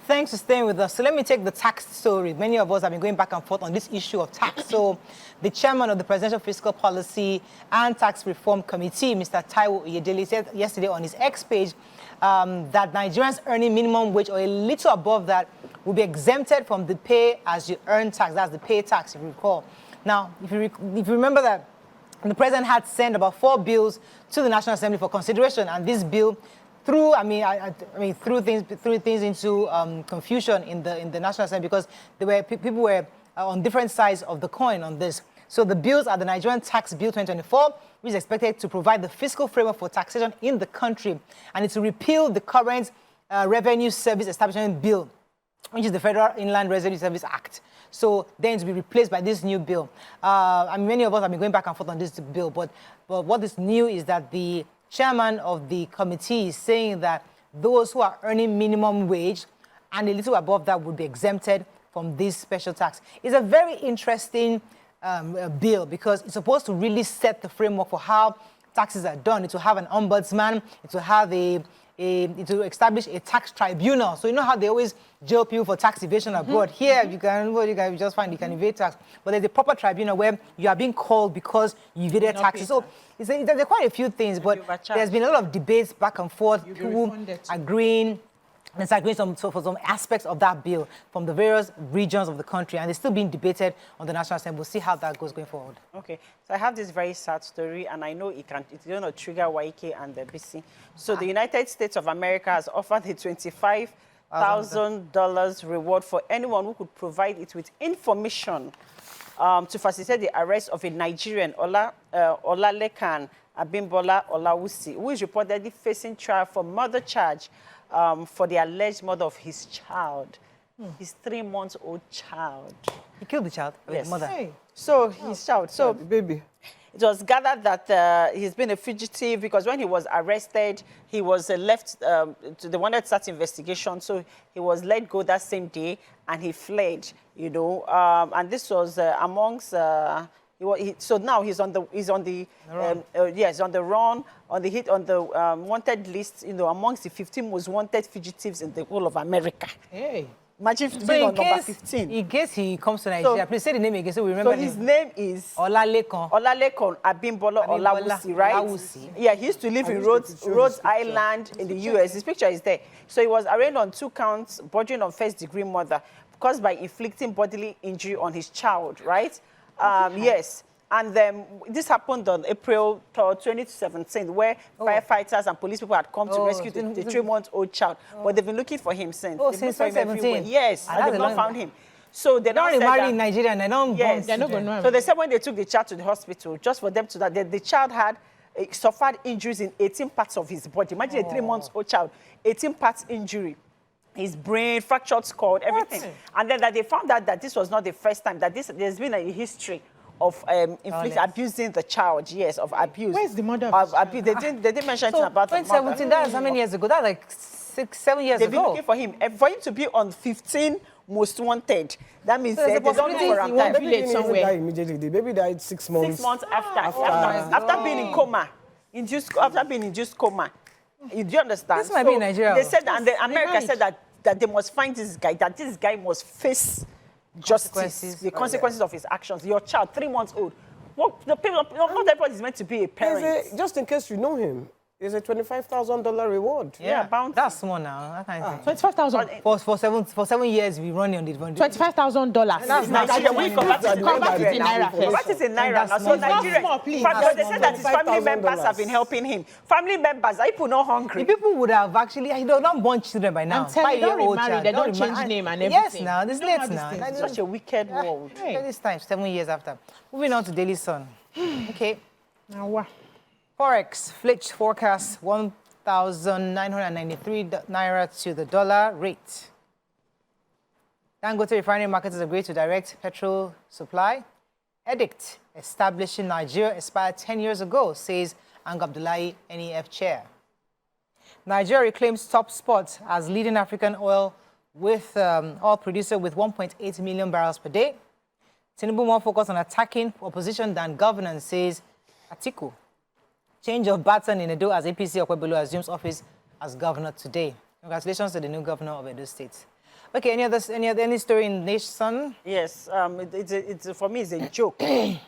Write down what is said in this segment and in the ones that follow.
Thanks for staying with us. So let me take the tax story. Many of us have been going back and forth on this issue of tax. So the chairman of the Presidential Fiscal Policy and Tax Reform Committee, Mr. Taiwo Oyedele, said yesterday on his X page that Nigerians earning minimum wage or a little above that will be exempted from the pay as you earn tax. That's the pay tax, if you recall. Now, if you remember that the president had sent about 4 bills to the National Assembly for consideration, and this bill threw things into confusion in the National Assembly because people were on different sides of the coin on this. So the bills are the Nigerian Tax Bill 2024, which is expected to provide the fiscal framework for taxation in the country, and it's to repeal the current Revenue Service Establishment Bill, which is the Federal Inland Revenue Service Act. So then to be replaced by this new bill. Many of us have been going back and forth on this bill, but what is new is that the chairman of the committee is saying that those who are earning minimum wage and a little above that would be exempted from this special tax. It's a very interesting bill because it's supposed to really set the framework for how taxes are done. It will have an ombudsman. It will have it will establish a tax tribunal. So you know how they always jail people for tax evasion abroad. Here, you can just find you can evade tax. But there's a proper tribunal where you are being called because you evaded taxes. So there are quite a few things, but there's been a lot of debates back and forth. People agreeing and disagreeing for some aspects of that bill from the various regions of the country, and it's still being debated on the National Assembly. We'll see how that goes going forward. Okay, so I have this very sad story, and I know it's going to trigger YK and the BC. So the United States of America has offered a $25,000 reward for anyone who could provide it with information to facilitate the arrest of a Nigerian, Olalekan Abimbola Olawusi, who is reportedly facing trial for murder charge for the alleged murder of his child, his 3-month-old child. He killed the child? Yes. Mother. Hey. So his child. So the baby. It was gathered that he's been a fugitive because when he was arrested, he was left they wanted to start investigation. So he was let go that same day and he fled, you know. And this was amongst so now he's on the run, on the wanted list, you know, amongst the 15 most wanted fugitives in the whole of America. Hey. Imagine being on number 15. In case he comes to Nigeria, please say the name again so we remember. So his name is Olalekan Abimbola Olawusi, right? Olawusi. Yeah, he used to live in Rhode Island in the US. His picture is there. So he was arraigned on 2 counts bordering on first-degree murder caused by inflicting bodily injury on his child, right? Yes. And this happened on April 3rd, 2017, where firefighters and police people had come to rescue the 3-month-old child. But they've been looking for him since. Since 2017? Yes, and they've not found him. So they don't marry in Nigeria and they don't they're not going to. So they said when they took the child to the hospital, just for them to that, the child had suffered injuries in 18 parts of his body. Imagine a 3-month-old child, 18 parts injury. His brain, fractured skull, everything. What? And then that they found out that this was not the first time, that there's been a history of abusing the child, yes, of abuse. Where's the mother of abuse? They didn't mention anything about the mother. 2017, that's how many years ago? That's like 6-7 years ago. They've been looking for him. And for him to be on 15 most wanted, that means they don't look for him. The baby somewhere. Died immediately. The baby died 6 months. 6 months after being in coma. After being induced coma. Do you understand? This might be in Nigeria. They said that, and America said that they must find this guy, that this guy must face justice, the consequences of his actions. Your child, 3 months old. Not everybody is meant to be a parent. Just in case you know him, there's a $25,000 reward. Yeah, bounty. That's small now. $25,000 for 7 years. We run on the $25,000. That's Nigeria. We convert it in naira. Convert it in naira. So Nigeria. But they said that his family members have been helping him. Family members, are people not hungry? The people would have actually, they don't born children by now. I'm telling you, they don't remarry. They don't change name and everything. Yes, now this late now. It's such a wicked world. This time, 7 years after. Moving on to Daily Sun. Okay. Now what? Forex, Flitch forecast 1,993 naira to the dollar rate. Dangote refinery marketers agreed to direct petrol supply. Edict establishing Nigeria expired 10 years ago, says Abdullahi, NEF chair. Nigeria claims top spot as leading African oil producer with 1.8 million barrels per day. Tinubu more focused on attacking opposition than governance, says Atiku. Change of baton in Edo as APC Okwebelu assumes office as governor today. Congratulations to the new governor of Edo State. Okay, any story in Nation? Yes, for me, it's a joke,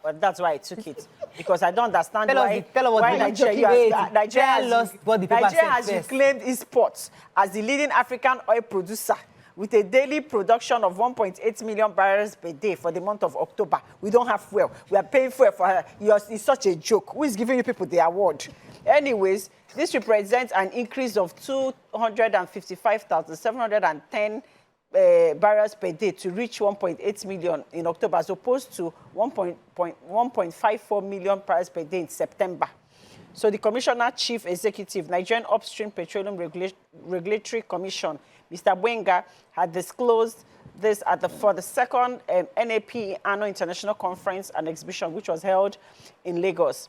but that's why I took it. Because I don't understand why Nigeria has reclaimed exports as the leading African oil producer with a daily production of 1.8 million barrels per day for the month of October. We don't have fuel. We are paying fuel for her. It's such a joke. Who is giving you people the award? Anyways, this represents an increase of 255,710 barrels per day to reach 1.8 million in October, as opposed to 1.54 million barrels per day in September. So the Commissioner Chief Executive, Nigerian Upstream Petroleum Regulatory Commission, Mr. Wenga, had disclosed this for the second NAP Annual International Conference and Exhibition, which was held in Lagos.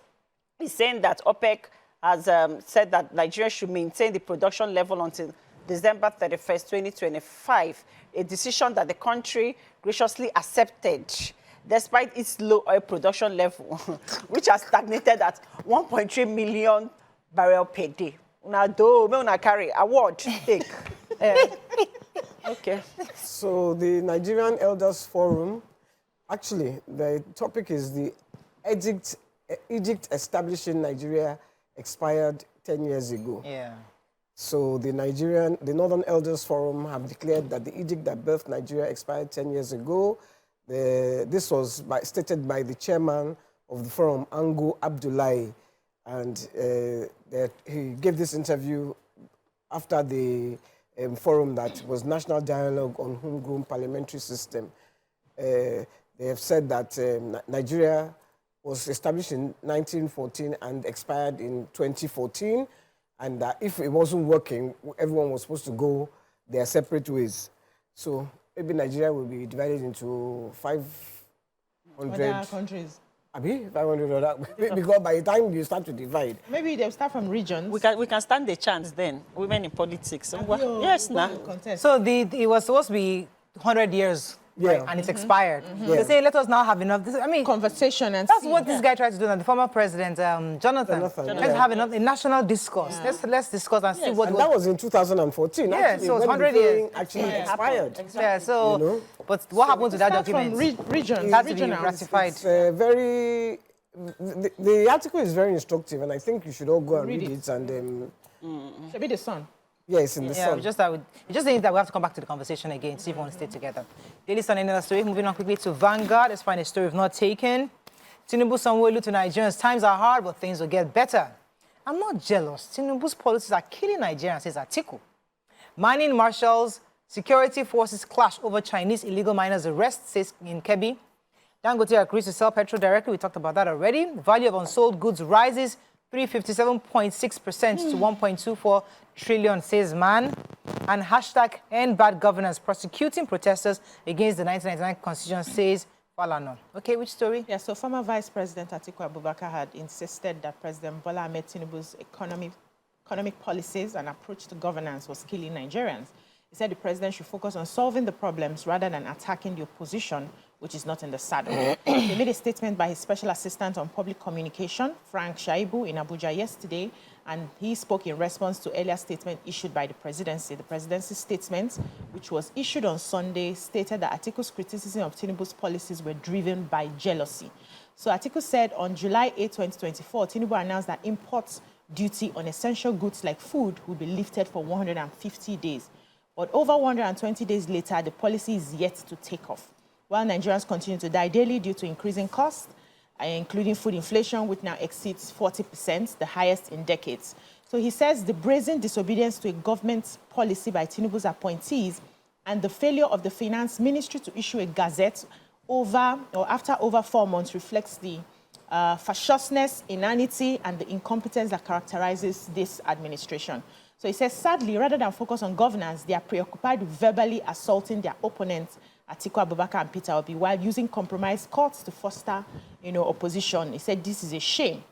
He's saying that OPEC has said that Nigeria should maintain the production level until December 31st, 2025, a decision that the country graciously accepted, despite its low oil production level, which has stagnated at 1.3 million barrels per day. Una carry award take. Okay. So the Nigerian Elders Forum, actually, the topic is the edict establishing Nigeria expired 10 years ago. Yeah. So the Northern Elders Forum have declared that the edict that birthed Nigeria expired 10 years ago. This was stated by the chairman of the forum, Ango Abdullahi, and he gave this interview after the forum that was National Dialogue on Homegrown Parliamentary System. They have said that Nigeria was established in 1914 and expired in 2014, and that if it wasn't working, everyone was supposed to go their separate ways. So maybe Nigeria will be divided into 500 other countries. 500 other, because by the time you start to divide, maybe they'll start from regions. We can stand a chance then. Women in politics. Yes, now. So it was supposed to be 100 years. Yeah. Right, and it's expired. Yeah. They say, let us now have enough. Conversation and that's what this guy tried to do, and the former president, Jonathan. Let's have a national discourse. Yeah. Let's discuss and see what. And that was in 2014. Yeah, actually, so it's 100 years. Actually expired. Exactly. Yeah. So, but what happened to that document? Region. It has to be ratified. It's the article is very instructive, and I think you should all go and read it. And should be the Sun. Yeah, it's in the Sun. It just means that we have to come back to the conversation again, see if we want to stay together. Daily Sun, another story. Moving on quickly to Vanguard. Let's find a story we've not taken. Tinubu Sanwo-Olu to Nigerians. Times are hard, but things will get better. I'm not jealous. Tinubu's policies are killing Nigerians, says Atiku. Mining marshals, security forces clash over Chinese illegal miners' arrest, says in Kebbi. Dangote agrees to sell petrol directly. We talked about that already. The value of unsold goods rises 357.6% to 1.24 trillion, says Man. And hashtag end bad governance, prosecuting protesters against the 1999 constitution, says Falana. Okay, which story? Yeah, so former Vice President Atiku Abubakar had insisted that President Bola Ahmed Tinubu's economic policies and approach to governance was killing Nigerians. He said the president should focus on solving the problems rather than attacking the opposition, which is not in the saddle. He made a statement by his special assistant on public communication, Frank Shaibu, in Abuja yesterday, and he spoke in response to earlier statement issued by the presidency. The presidency's statement, which was issued on Sunday, stated that Atiku's criticism of Tinubu's policies were driven by jealousy. So Atiku said on July 8, 2024, Tinubu announced that import duty on essential goods like food would be lifted for 150 days. But over 120 days later, the policy is yet to take off. While Nigerians continue to die daily due to increasing costs, including food inflation, which now exceeds 40%, the highest in decades. So he says the brazen disobedience to a government policy by Tinubu's appointees and the failure of the Finance Ministry to issue a gazette after over 4 months reflects the facetiousness, inanity, and the incompetence that characterizes this administration. So he says, sadly, rather than focus on governance, they are preoccupied with verbally assaulting their opponents, Atiku Abubakar and Peter Obi, while using compromised courts to foster, opposition. He said this is a shame.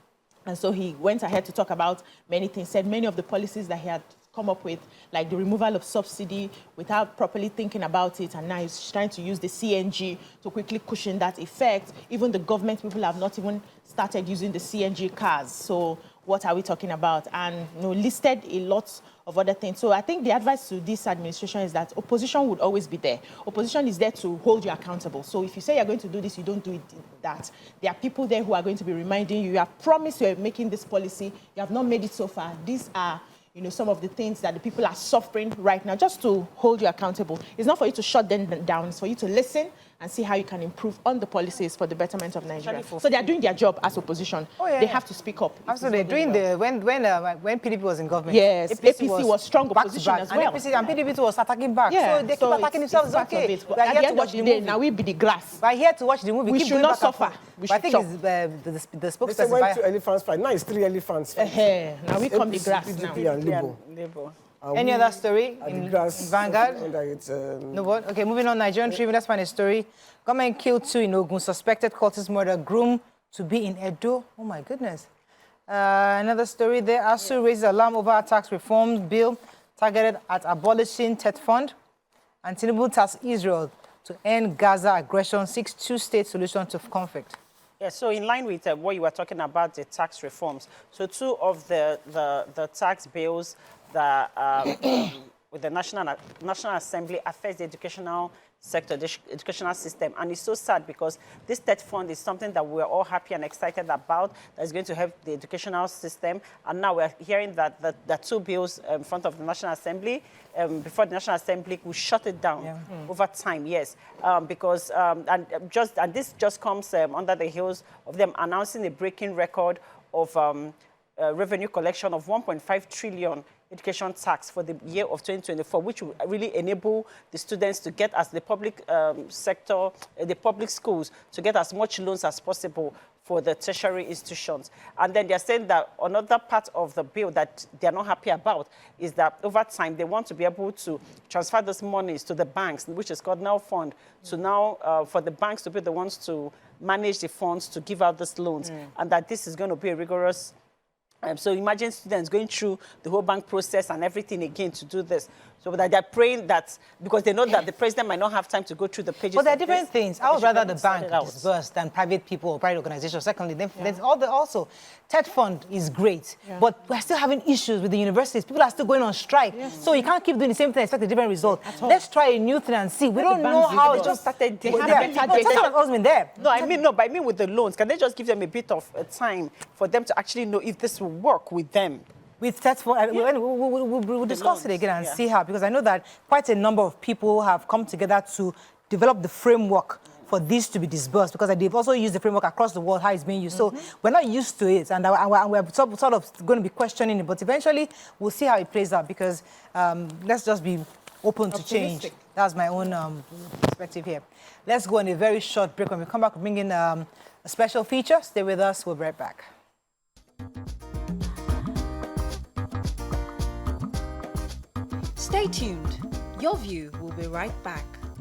And so he went ahead to talk about many things, said many of the policies that he had come up with, like the removal of subsidy without properly thinking about it, and now he's trying to use the CNG to quickly cushion that effect. Even the government people have not even started using the CNG cars. So what are we talking about, and listed a lot of other things. So I think the advice to this administration is that opposition would always be there. Opposition is there to hold you accountable. So if you say you're going to do this, you don't do it that. There are people there who are going to be reminding you, you have promised you're making this policy, you have not made it so far. These are some of the things that the people are suffering right now, just to hold you accountable. It's not for you to shut them down, it's for you to listen and see how you can improve on the policies for the betterment of Nigeria. So they are doing their job as opposition. They have to speak up. Absolutely. When PDP was in government, yes, APC was strong opposition as well. And PDP was attacking back. Yeah. So they keep attacking themselves. Okay. But at the end of the day, now we be the glass. We're here to watch the movie. We should not suffer. I think it's the spokesperson. They went to elephants fight. Now it's 3 elephants fight. Now we come the grass PDP now. and Labour. Any other story in Vanguard? No one? Okay, moving on. Nigerian Tribune, let's find a story. Government killed 2 in Ogun. Suspected cultist murder. Groom to be in Edo. Oh, my goodness. Another story there. ASU raises alarm over tax reform bill targeted at abolishing TET fund. And Tinubu tasks Israel to end Gaza aggression, seeks 2-state solution to conflict. Yeah, so in line with what you were talking about, the tax reforms. So 2 of the tax bills that with the National Assembly affects the educational sector, the educational system. And it's so sad because this TET fund is something that we're all happy and excited about, that's going to help the educational system. And now we're hearing that the 2 bills in front of the National Assembly, before the National Assembly will shut it down over time, yes. Because, and this just comes under the heels of them announcing a breaking record of revenue collection of 1.5 trillion education tax for the year of 2024, which will really enable the students to get, as the public sector, the public schools, to get as much loans as possible for the tertiary institutions. And then they're saying that another part of the bill that they're not happy about is that over time they want to be able to transfer those monies to the banks, which is called now fund, to now for the banks to be the ones to manage the funds to give out these loans, and that this is going to be a rigorous. So imagine students going through the whole bank process and everything again to do this. So that they're praying that, because they know that the president might not have time to go through the pages. But there are different things. I would rather the bank disburse than private people or private organizations. Secondly, there's also, TET fund is great, but we're still having issues with the universities. People are still going on strike. So you can't keep doing the same thing and expect a different result. Let's try a new thing and see. We don't know how it just started. They have always been there. No, I mean with the loans. Can they just give them a bit of time for them to actually know if this will work with them? With TET fund, we'll discuss it again and see how, because I know that quite a number of people have come together to develop the framework for this to be disbursed, because they've also used the framework across the world, how it's being used. So we're not used to it, and we're sort of going to be questioning it, but eventually we'll see how it plays out, because let's just be open to change. That's my own perspective here. Let's go on a very short break. When we come back, we'll bring in a special feature. Stay with us. We'll be right back. Stay tuned. Your View will be right back.